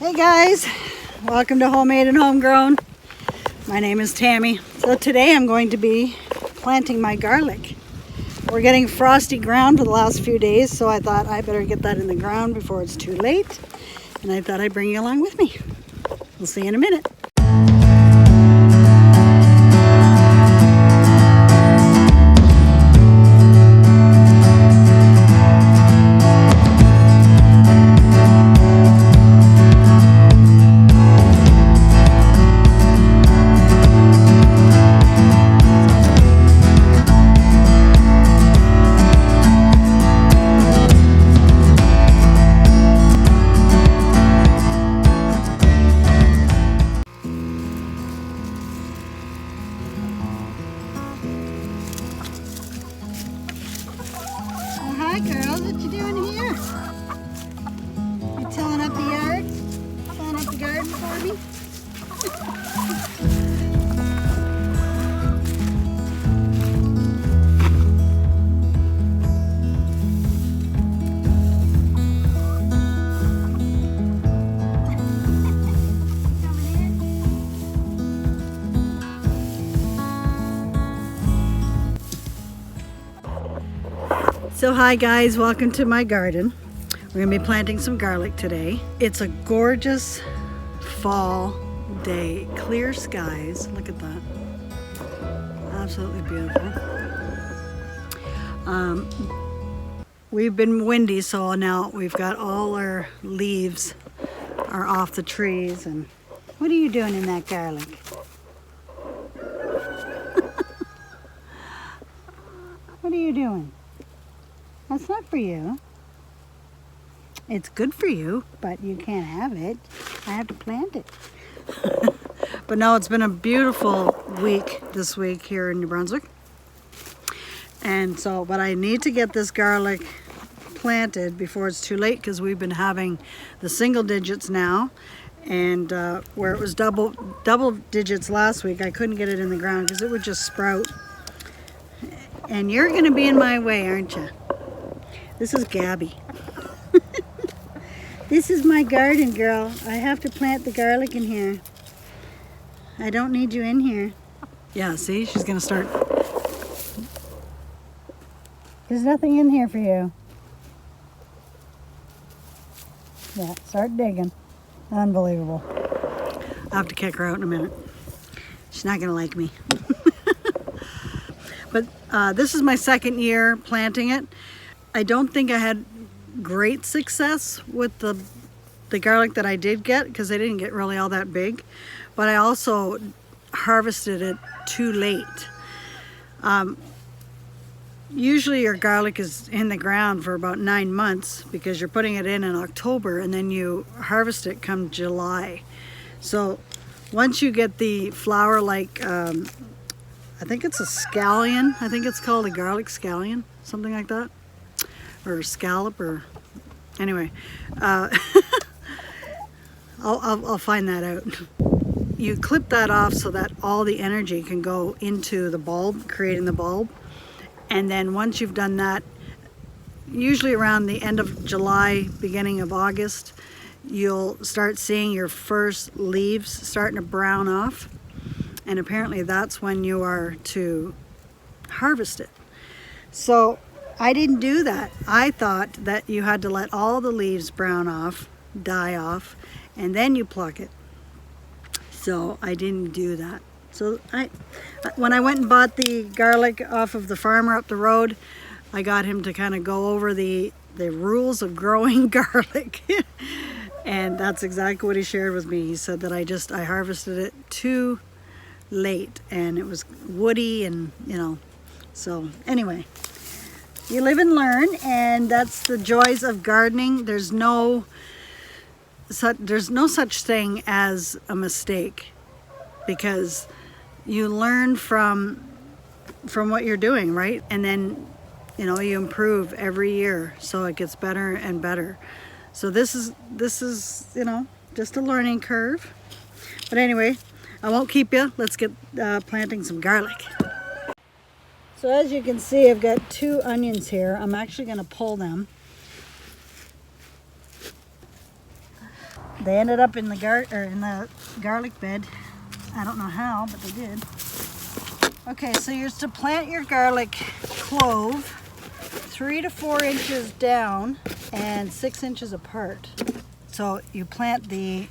Hey guys, welcome to Homemade and Homegrown. My name is Tammy. So today I'm going to be planting my garlic. We're getting frosty ground for the last few days, so I thought I better get that in the ground before it's too late. And I thought I'd bring you along with me. We'll see you in a minute. Hi girls, what you doing here? You tilling up the yard? Tilling up the garden for me? So hi guys, welcome to my garden. We're going to be planting some garlic today. It's a gorgeous fall day. Clear skies. Look at that. Absolutely beautiful. We've been windy, so now we've got all our leaves are off the trees. And what are you doing in that garlic? What are you doing? That's not for you. It's good for you, but you can't have it. I have to plant it. But no, it's been a beautiful week this week here in New Brunswick. And so, but I need to get this garlic planted before it's too late, because we've been having the single digits now. And where it was double digits last week, I couldn't get it in the ground because it would just sprout. And you're gonna be in my way, aren't you? This is Gabby. This is my garden, girl. I have to plant the garlic in here. I don't need you in here. Yeah, see, she's gonna start. There's nothing in here for you. Yeah, start digging. Unbelievable. I'll have to kick her out in a minute. She's not gonna like me. But this is my second year planting it. I don't think I had great success with the garlic that I did get, because they didn't get really all that big. But I also harvested it too late. Usually your garlic is in the ground for about 9 months, because you're putting it in October and then you harvest it come July. So once you get the flower, like I think it's a scallion. I think it's called a garlic scallion, something like that. Or scallop, or anyway, I'll find that out. You clip that off so that all the energy can go into the bulb, creating the bulb. And then once you've done that, usually around the end of July, beginning of August, you'll start seeing your first leaves starting to brown off. And apparently that's when you are to harvest it. So I didn't do that. I thought that you had to let all the leaves brown off, die off, and then you pluck it. So I didn't do that. So when I went and bought the garlic off of the farmer up the road, I got him to kind of go over the rules of growing garlic. And that's exactly what he shared with me. He said that I harvested it too late, and it was woody, and so anyway. You live and learn, and that's the joys of gardening. There's no such thing as a mistake, because you learn from what you're doing, right? And then you improve every year, so it gets better and better. So this is just a learning curve. But anyway, I won't keep you. Let's get planting some garlic. So as you can see, I've got 2 onions here. I'm actually going to pull them. They ended up in the garlic bed. I don't know how, but they did. Okay, so you're to plant your garlic clove 3 to 4 inches down and 6 inches apart. So you plant the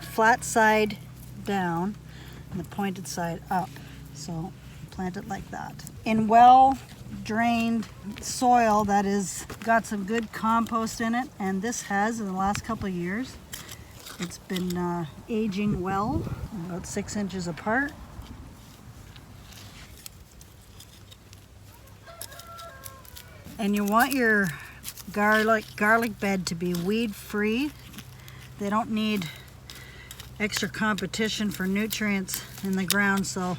flat side down and the pointed side up. So plant it like that. In well drained soil that is got some good compost in it, and this has in the last couple of years. It's been aging well, about 6 inches apart. And you want your garlic bed to be weed free. They don't need extra competition for nutrients in the ground, so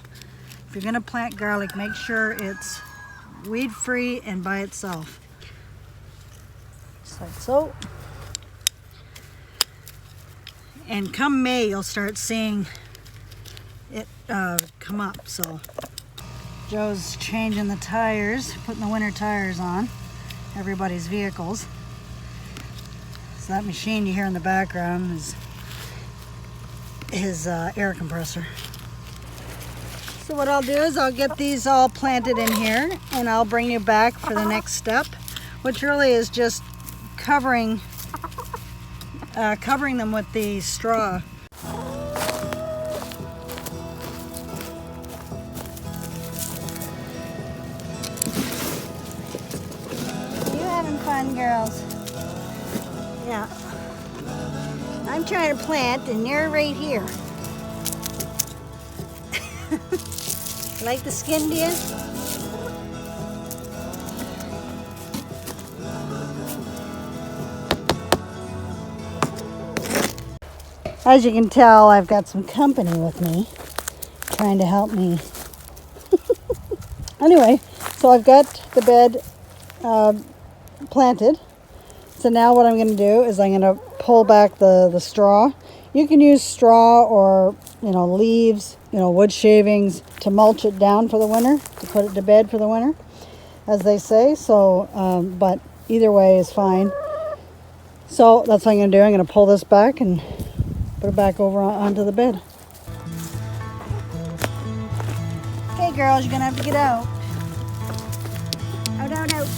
if you're going to plant garlic, make sure it's weed free and by itself. Just like so. And come May, you'll start seeing it come up. So Joe's changing the tires, putting the winter tires on everybody's vehicles. So that machine you hear in the background is his air compressor. So what I'll do is I'll get these all planted in here, and I'll bring you back for the next step, which really is just covering them with the straw. You having fun, girls? Yeah. I'm trying to plant and you're right here. Like the skin, do you? As you can tell, I've got some company with me, trying to help me. Anyway, so I've got the bed planted. So now what I'm going to do is I'm going to pull back the straw. You can use straw or, leaves, wood shavings to mulch it down for the winter, to put it to bed for the winter, as they say. So, but either way is fine. So that's what I'm going to do. I'm going to pull this back and put it back over onto the bed. Okay, girls, you're going to have to get out. Out, out, out.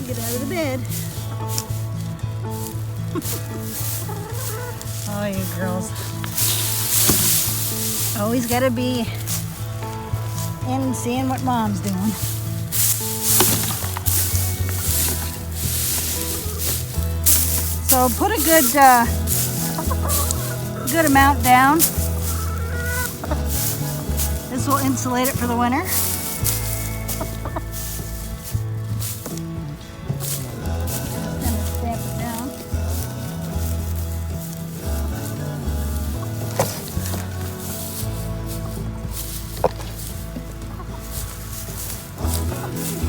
Get out of the bed. Oh, you girls. Always gotta be in seeing what mom's doing. So put a good amount down. This will insulate it for the winter.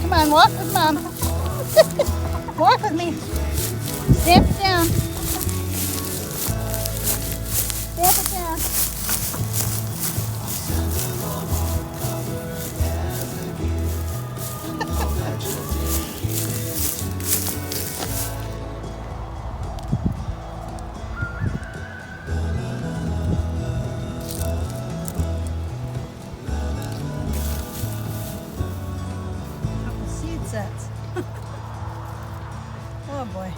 Come on, walk with Mom. Walk with me. Stamp it down. Stamp it down. Sets. Oh boy.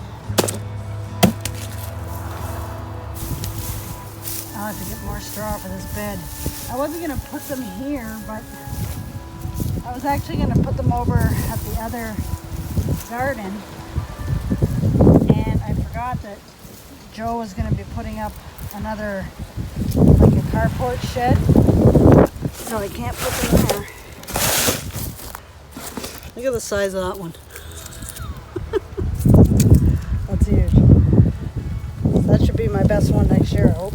I'll have to get more straw for this bed. I wasn't going to put them here, but I was actually going to put them over at the other garden. And I forgot that Joe was going to be putting up another, like a carport shed. So I can't put them there. Look at the size of that one. That's huge. That should be my best one next year, I hope.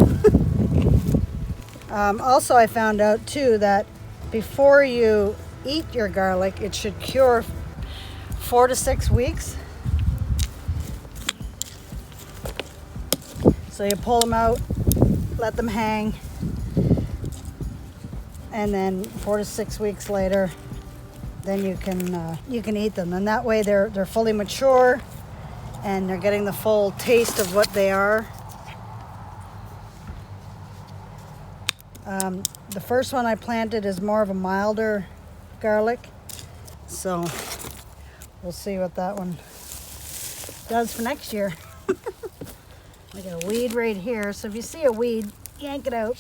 Also, I found out too that before you eat your garlic, it should cure 4 to 6 weeks. So So you pull them out, let them hang, and then 4 to 6 weeks later, then you can eat them. And that way they're fully mature and they're getting the full taste of what they are. The first one I planted is more of a milder garlic, so we'll see what that one does for next year. I got a weed right here, so if you see a weed, yank it out.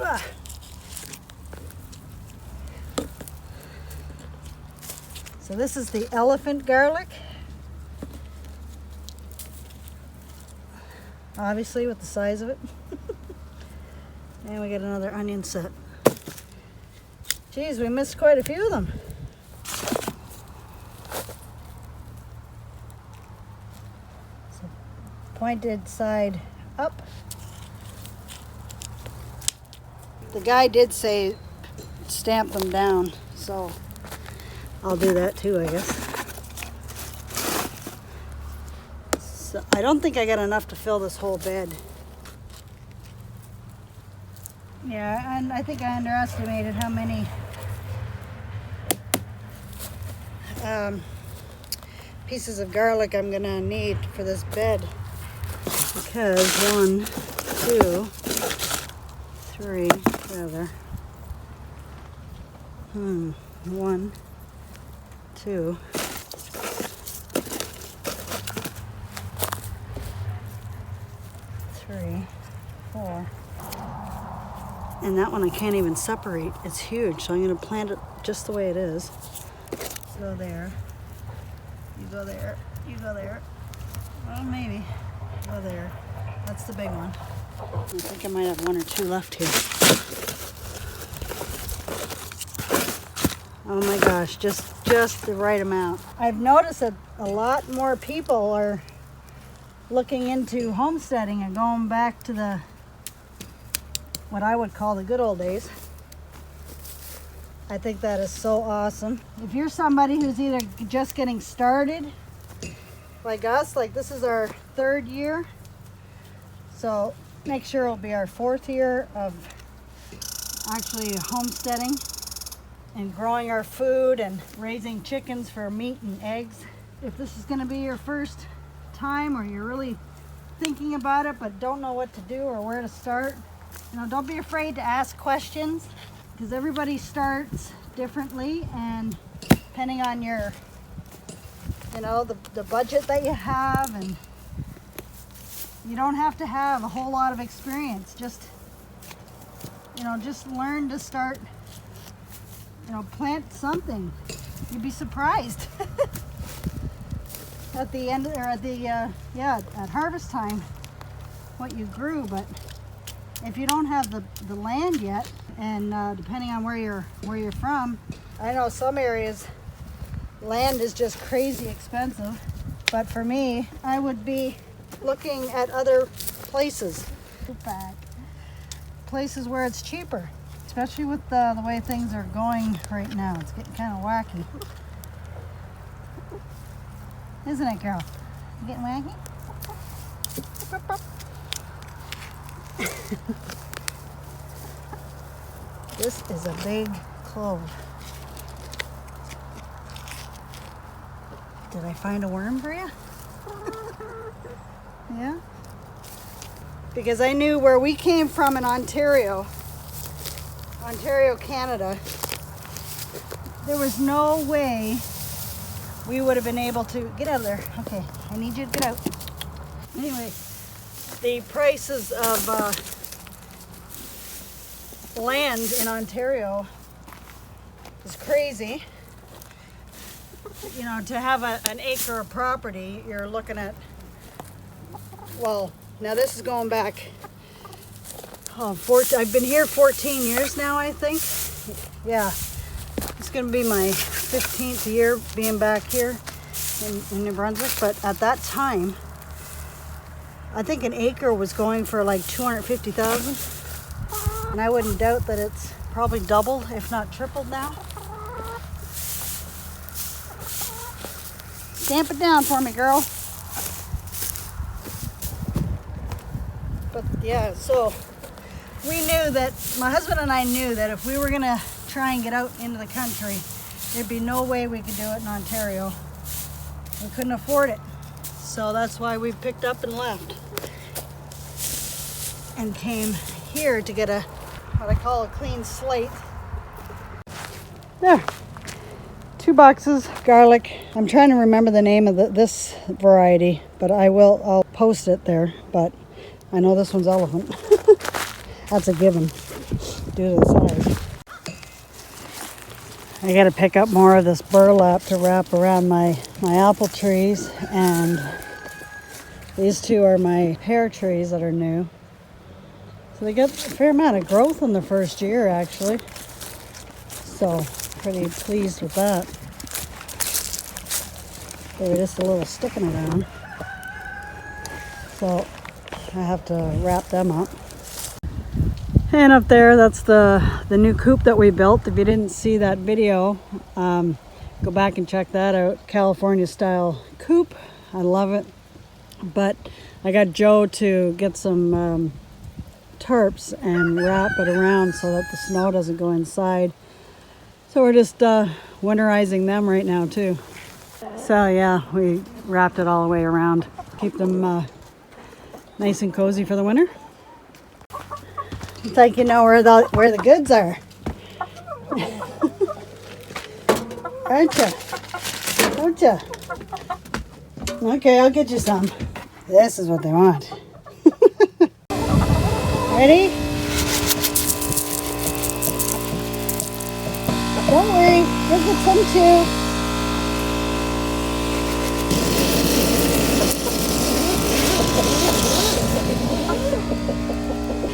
Ugh. So this is the elephant garlic. Obviously with the size of it. And we got another onion set. Geez, we missed quite a few of them. So pointed side up. The guy did say stamp them down, so I'll do that too, I guess. So I don't think I got enough to fill this whole bed. Yeah, and I think I underestimated how many pieces of garlic I'm gonna need for this bed, because 1, 2, 3, rather. 1, 2, 3, 4. And that one I can't even separate. It's huge, so I'm going to plant it just the way it is. Go there. You go there. You go there. Well, maybe. Go there. That's the big one. I think I might have 1 or 2 left here. Oh my gosh, just the right amount. I've noticed that a lot more people are looking into homesteading and going back to the what I would call the good old days. I think that is so awesome. If you're somebody who's either just getting started, like us, like this is our 3rd year, so next year will be our 4th year of actually homesteading and growing our food and raising chickens for meat and eggs. If this is going to be your first time, or you're really thinking about it but don't know what to do or where to start, don't be afraid to ask questions, because everybody starts differently, and depending on your, the budget that you have, and you don't have to have a whole lot of experience. Just learn to start, plant something. You'd be surprised at the end, or at harvest time, what you grew. But if you don't have the land yet, and depending on where you're from, I know some areas land is just crazy expensive, but for me, I would be looking at other places where it's cheaper, especially with the way things are going right now. It's getting kind of wacky, isn't it, girl? You getting wacky? This is a big clove. Did I find a worm for you? Yeah? Because I knew where we came from in Ontario, Canada, there was no way we would have been able to get out of there. Okay, I need you to get out. Anyway, the prices of land in Ontario is crazy. To have an acre of property, you're looking at, well, now this is going back, I've been here 14 years now, I think. Yeah, it's going to be my 15th year being back here in New Brunswick. But at that time, I think an acre was going for like $250,000. And I wouldn't doubt that it's probably double, if not tripled now. Stamp it down for me, girl. But yeah, so we knew that, my husband and I knew that if we were gonna try and get out into the country, there'd be no way we could do it in Ontario. We couldn't afford it. So that's why we picked up and left. And came here to get what I call a clean slate. There. 2 boxes, garlic. I'm trying to remember the name of this variety, but I'll post it there. But I know this one's elephant. That's a given due to the size. I gotta pick up more of this burlap to wrap around my apple trees, and these 2 are my pear trees that are new. So they get a fair amount of growth in the first year, actually. So pretty pleased with that. They were just a little sticking around. So I have to wrap them up. And up there, that's the new coop that we built. If you didn't see that video, go back and check that out. California style coop. I love it. But I got Joe to get some tarps and wrap it around so that the snow doesn't go inside. So we're just winterizing them right now too. So yeah, we wrapped it all the way around. Keep them nice and cozy for the winter. It's like you know where the goods are. Aren't you? Don't you? Okay, I'll get you some. This is what they want. Ready? Don't worry, you'll get some too.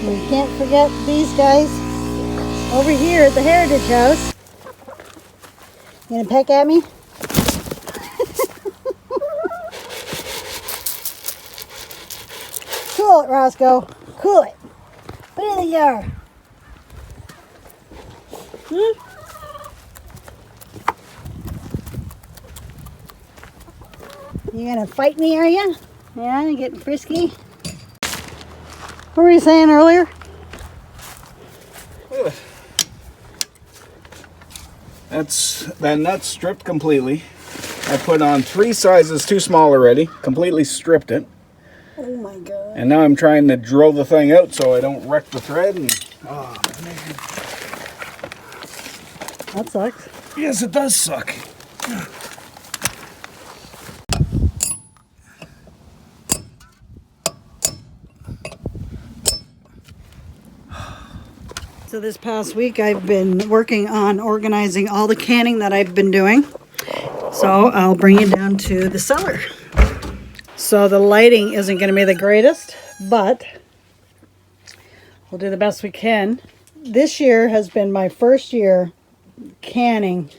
We can't forget these guys over here at the Heritage House. You gonna peck at me? Cool it, Roscoe. Cool it. Put it in the yard. You gonna fight me, are you? Yeah, you getting frisky? What were you saying earlier? That nut's stripped completely. I put on 3 sizes too small already. Completely stripped it. Oh my god. And now I'm trying to drill the thing out so I don't wreck the thread. And, oh, man. That sucks. Yes, it does suck. So this past week I've been working on organizing all the canning that I've been doing. So I'll bring you down to the cellar. So the lighting isn't going to be the greatest, but we'll do the best we can. This year has been my first year canning,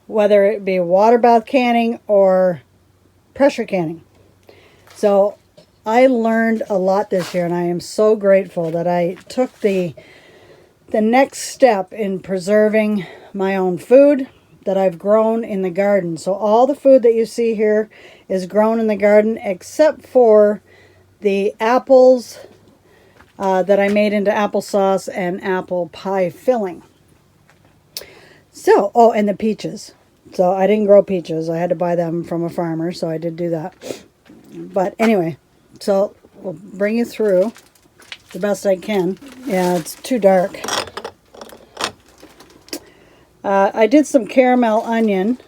whether it be water bath canning or pressure canning. So I learned a lot this year, and I am so grateful that I took the next step in preserving my own food that I've grown in the garden. So all the food that you see here is grown in the garden except for the apples that I made into applesauce and apple pie filling. So, oh, and the peaches. So I didn't grow peaches. I had to buy them from a farmer, so I did do that. But anyway, so we'll bring you through the best I can. Yeah, it's too dark. I did some caramel onion.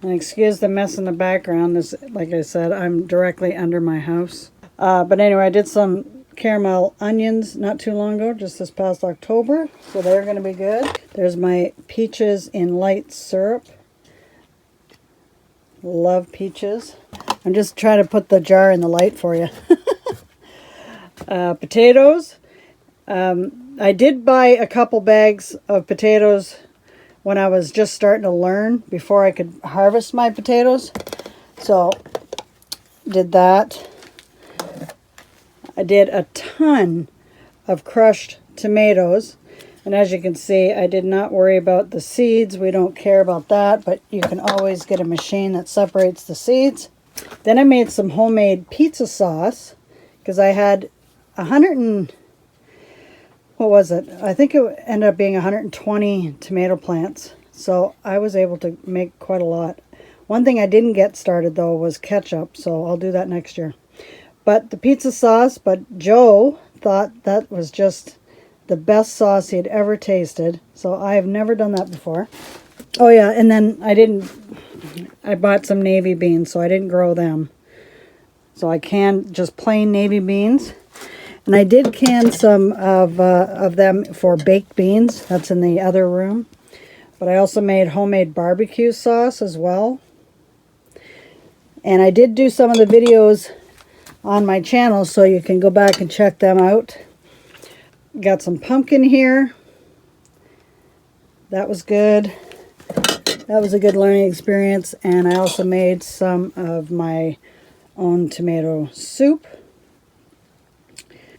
And excuse the mess in the background. This, like I said, I'm directly under my house. But anyway, I did some caramel onions not too long ago, just this past October. So they're going to be good. There's my peaches in light syrup. Love peaches. I'm just trying to put the jar in the light for you. Potatoes. I did buy a couple bags of potatoes when I was just starting to learn before I could harvest my potatoes. So, did that. I did a ton of crushed tomatoes. And as you can see, I did not worry about the seeds. We don't care about that, but you can always get a machine that separates the seeds. Then I made some homemade pizza sauce, because I had 100 and, what was it? I think it ended up being 120 tomato plants. So I was able to make quite a lot. One thing I didn't get started though was ketchup, so I'll do that next year. But the pizza sauce, but Joe thought that was just the best sauce he had ever tasted. So I have never done that before. Oh yeah, and then I bought some navy beans, so I didn't grow them. So I canned just plain navy beans. And I did can some of them for baked beans. That's in the other room. But I also made homemade barbecue sauce as well. And I did do some of the videos on my channel, so you can go back and check them out. Got some pumpkin here. That was good. That was a good learning experience. And I also made some of my own tomato soup.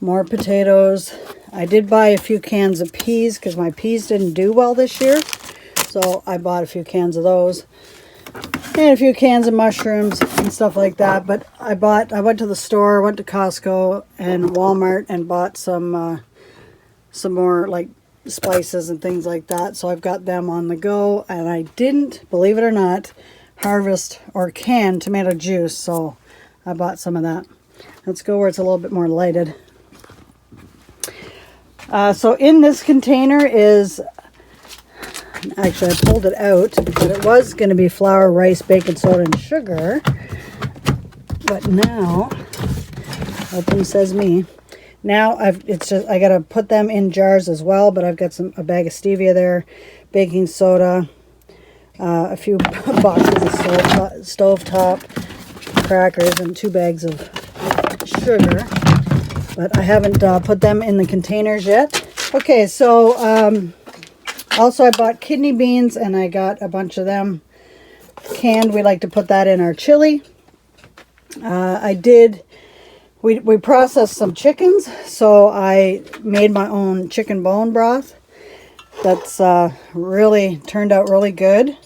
More potatoes. I did buy a few cans of peas because my peas didn't do well this year. So I bought a few cans of those. And a few cans of mushrooms and stuff like that. But I went to the store, went to Costco and Walmart and bought some more like spices and things like that. So I've got them on the go. And I didn't, believe it or not, harvest or can tomato juice. So I bought some of that. Let's go where it's a little bit more lighted. So in this container is, actually I pulled it out, but it was going to be flour, rice, baking soda, and sugar. But now, open says me. Now I got to put them in jars as well. But I've got a bag of stevia there, baking soda, a few boxes of stovetop crackers, and 2 bags of sugar. But I haven't put them in the containers yet. Okay, so also I bought kidney beans, and I got a bunch of them canned. We like to put that in our chili. We processed some chickens, so I made my own chicken bone broth. That's really turned out really good.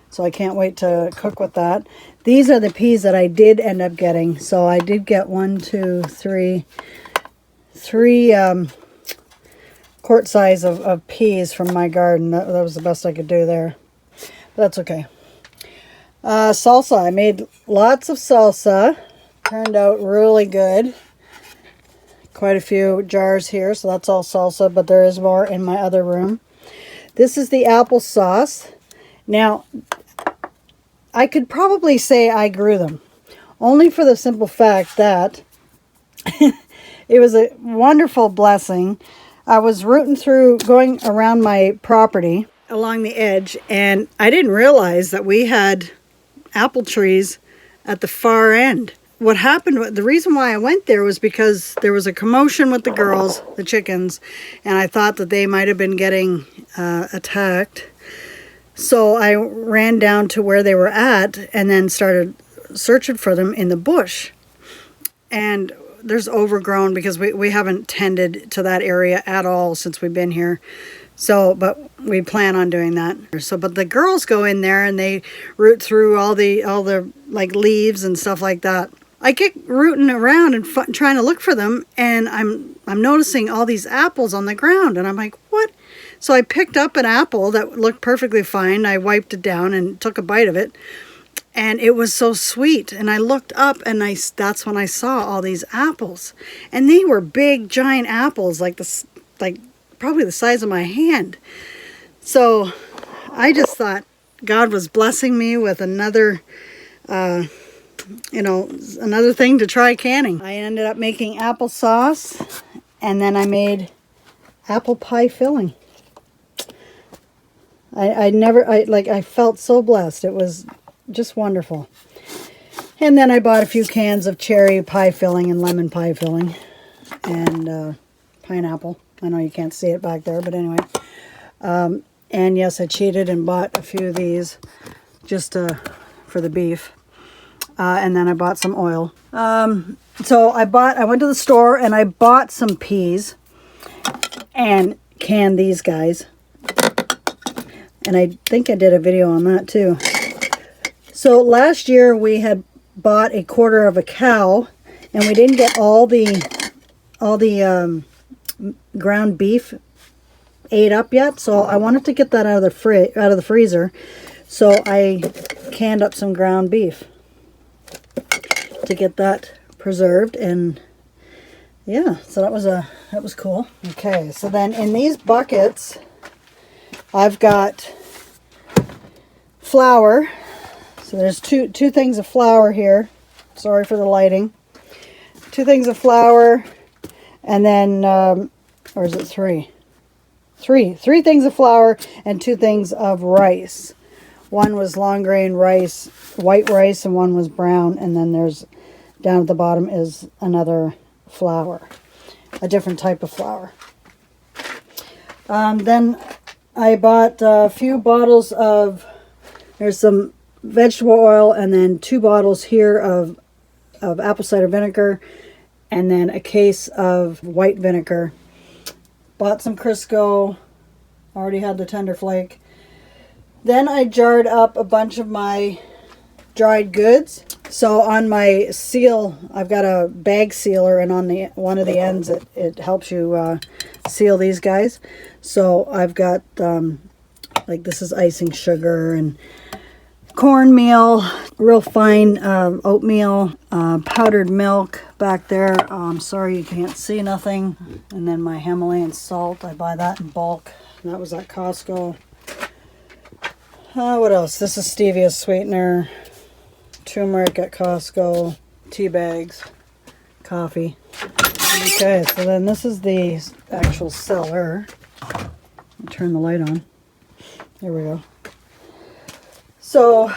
So I can't wait to cook with that. These are the peas that I did end up getting. So I did get 3 quart size of peas from my garden. That was the best I could do there. But that's okay. Salsa. I made lots of salsa. Turned out really good. Quite a few jars here, so that's all salsa, but there is more in my other room. This is the applesauce. Now, I could probably say I grew them, only for the simple fact that it was a wonderful blessing. I was rooting through, going around my property along the edge, and I didn't realize that we had apple trees at the far end. What happened, the reason why I went there was because there was a commotion with the girls, the chickens, and I thought that they might have been getting attacked. So I ran down to where they were at and then started searching for them in the bush. And there's overgrown because we haven't tended to that area at all since we've been here. So, but we plan on doing that. So, but the girls go in there and they root through all the like leaves and stuff like that. I get rooting around and trying to look for them, and I'm noticing all these apples on the ground, and I'm like, what? So I picked up an apple that looked perfectly fine. I wiped it down and took a bite of it, and it was so sweet. And I looked up, and that's when I saw all these apples, and they were big, giant apples, like probably the size of my hand. So I just thought God was blessing me with another thing to try canning. I ended up making applesauce, and then I made apple pie filling. I felt so blessed. It was just wonderful. And then I bought a few cans of cherry pie filling and lemon pie filling and pineapple. I know you can't see it back there, but anyway. And yes, I cheated and bought a few of these just for the beef. And then I bought some oil. So I went to the store and I bought some peas and canned these guys. And I think I did a video on that too. So last year we had bought a quarter of a cow, and we didn't get all the all the ground beef ate up yet, so I wanted to get that out of the freezer. So I canned up some ground beef to get that preserved, and yeah, so that was cool. Okay, so then in these buckets I've got flour. So there's two things of flour here. Sorry for the lighting. 2 things of flour, and then or is it 3? 3 things of flour and 2 things of rice. One was long grain rice, white rice, and one was brown, and then there's down at the bottom is another flour, a different type of flour. Then I bought a few bottles of, there's some vegetable oil, and then 2 bottles here of apple cider vinegar, and then a case of white vinegar. Bought some Crisco, already had the tender flake. Then I jarred up a bunch of my dried goods. So on my seal, I've got a bag sealer, and on one of the ends it helps you seal these guys. So I've got like this is icing sugar and cornmeal, real fine oatmeal, powdered milk back there. I'm sorry you can't see nothing. And then my Himalayan salt, I buy that in bulk. And that was at Costco. What else? This is stevia sweetener, turmeric at Costco, tea bags, coffee. Okay, so then this is the actual cellar. I'll turn the light on. There we go. So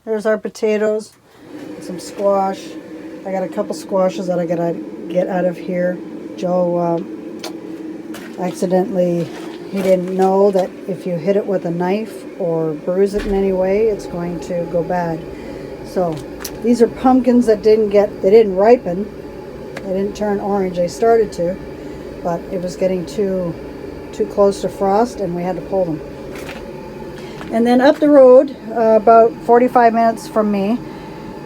there's our potatoes, some squash. I got a couple squashes that I gotta get out of here. Joe accidentally, he didn't know that if you hit it with a knife or bruise it in any way, it's going to go bad. So these are pumpkins that they didn't ripen. They didn't turn orange. They started to, but it was getting too close to frost, and we had to pull them. And then up the road, about 45 minutes from me,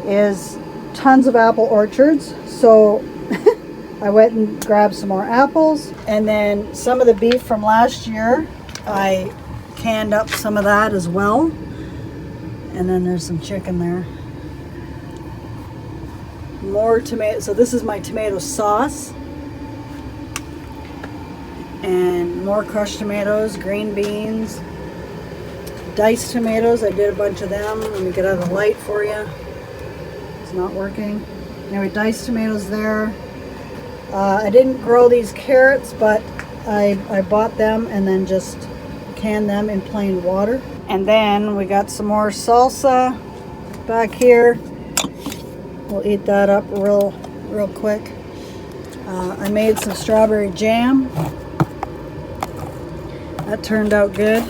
is tons of apple orchards. So I went and grabbed some more apples, and then some of the beef from last year, I canned up some of that as well. And then there's some chicken there. More tomato. So this is my tomato sauce. And more crushed tomatoes, green beans, diced tomatoes. I did a bunch of them. Let me get out of the light for you. It's not working. Anyway, diced tomatoes there. I didn't grow these carrots, but I bought them and then just canned them in plain water. And then we got some more salsa back here. We'll eat that up real quick. I made some strawberry jam. That turned out good.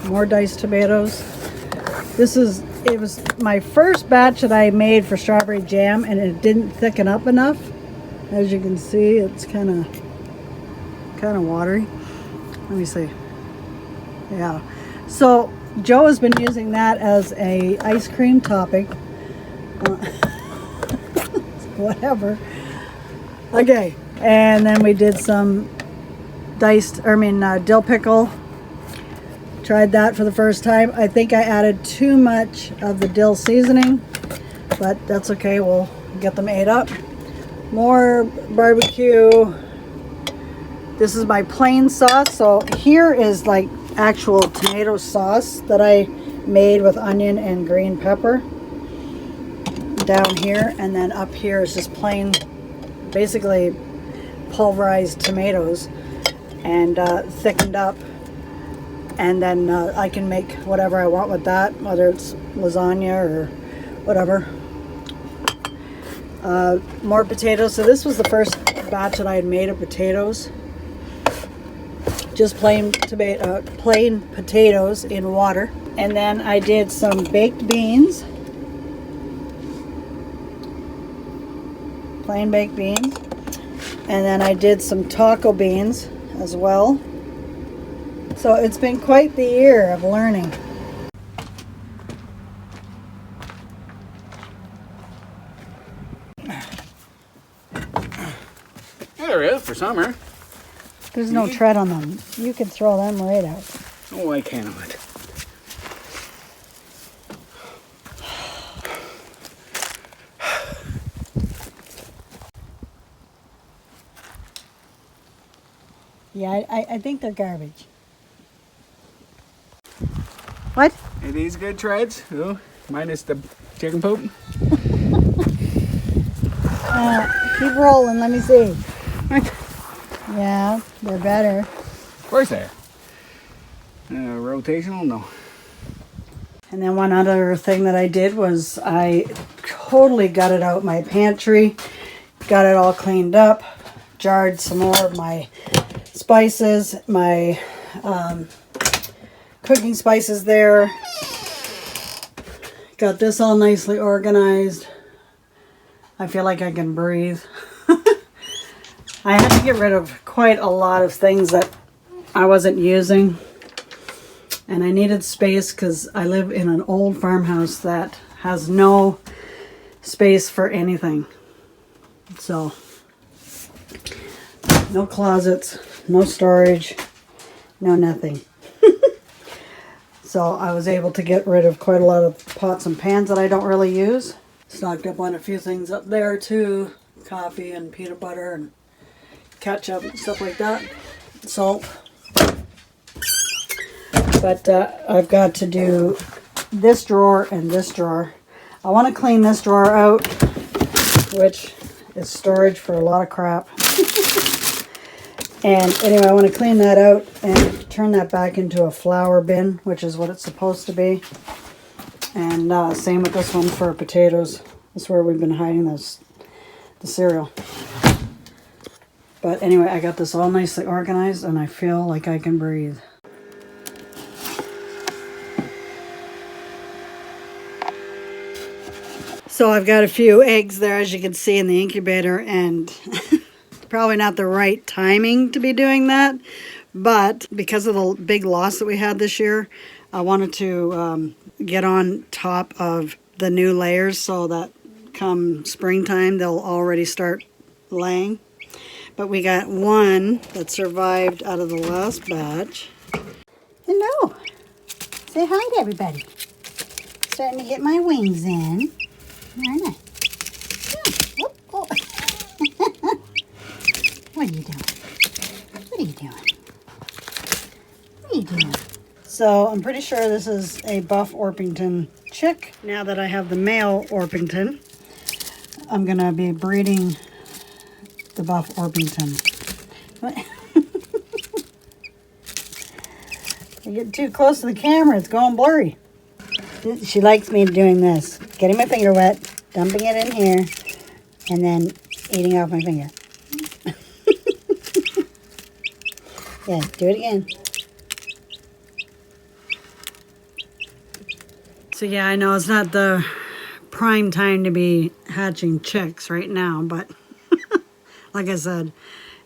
More diced tomatoes. It was my first batch that I made for strawberry jam, and it didn't thicken up enough. As you can see, it's kind of watery. Let me see. Yeah. So Joe has been using that as a ice cream topping. Whatever. Okay. And then we did some dill pickle. Tried that for the first time. I think I added too much of the dill seasoning, but that's okay. We'll get them ate up. More barbecue. This is my plain sauce. So here is like actual tomato sauce that I made with onion and green pepper down here, and then up here is just plain, basically pulverized tomatoes and thickened up. And then I can make whatever I want with that, whether it's lasagna or whatever. More potatoes. So this was the first batch that I had made of potatoes. Just plain potatoes in water. And then I did some baked beans. Plain baked beans. And then I did some taco beans as well. So it's been quite the year of learning. they're out for summer. There's no tread on them. You can throw them right out. Oh, I cannot. Yeah, I think they're garbage. What? Are these good treads? Oh, minus the chicken poop. Keep rolling, let me see. Yeah, they're better. Of course they are. Rotational? No. And then one other thing that I did was I totally gutted out my pantry, got it all cleaned up, jarred some more of my spices, my cooking spices there. Got this all nicely organized. I feel like I can breathe. I had to get rid of quite a lot of things that I wasn't using. And I needed space because I live in an old farmhouse that has no space for anything. So, no closets, no storage, no nothing. So I was able to get rid of quite a lot of pots and pans that I don't really use. Stocked up on a few things up there too. Coffee and peanut butter and ketchup and stuff like that. Salt. But I've got to do this drawer and this drawer. I want to clean this drawer out, which is storage for a lot of crap. And anyway, I want to clean that out and turn that back into a flour bin, which is what it's supposed to be. And same with this one for potatoes. That's where we've been hiding the cereal. But anyway, I got this all nicely organized and I feel like I can breathe. So I've got a few eggs there, as you can see, in the incubator, and probably not the right timing to be doing that. But because of the big loss that we had this year, I wanted to get on top of the new layers so that come springtime, they'll already start laying. But we got one that survived out of the last batch. Hello. Say hi to everybody. Starting to get my wings in. Aren't I? Oh, oh. What are you doing? What are you doing? What are you doing? So I'm pretty sure this is a buff Orpington chick. Now that I have the male Orpington, I'm going to be breeding the buff Orpington. What? You get too close to the camera, it's going blurry. She likes me doing this. Getting my finger wet, dumping it in here, and then eating off my finger. Yeah, do it again. So yeah, I know it's not the prime time to be hatching chicks right now, but like I said,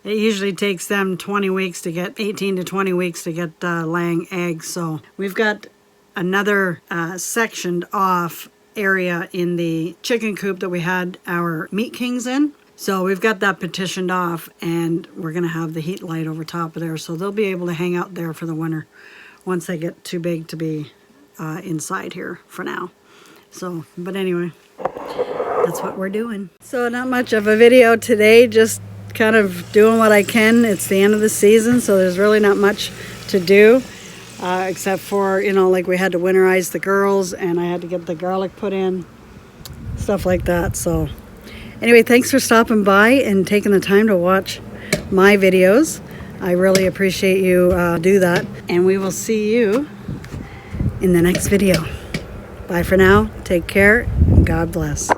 it usually takes them 20 weeks to get, 18 to 20 weeks to get laying eggs. So we've got another sectioned off area in the chicken coop that we had our meat kings in. So we've got that petitioned off, and we're going to have the heat light over top of there. So they'll be able to hang out there for the winter once they get too big to be inside here for now. So, but anyway, that's what we're doing. So not much of a video today, just kind of doing what I can. It's the end of the season, so there's really not much to do. Except for, you know, like we had to winterize the girls and I had to get the garlic put in, stuff like that. So anyway, thanks for stopping by and taking the time to watch my videos. I really appreciate you do that. And we will see you in the next video. Bye for now. Take care. And God bless.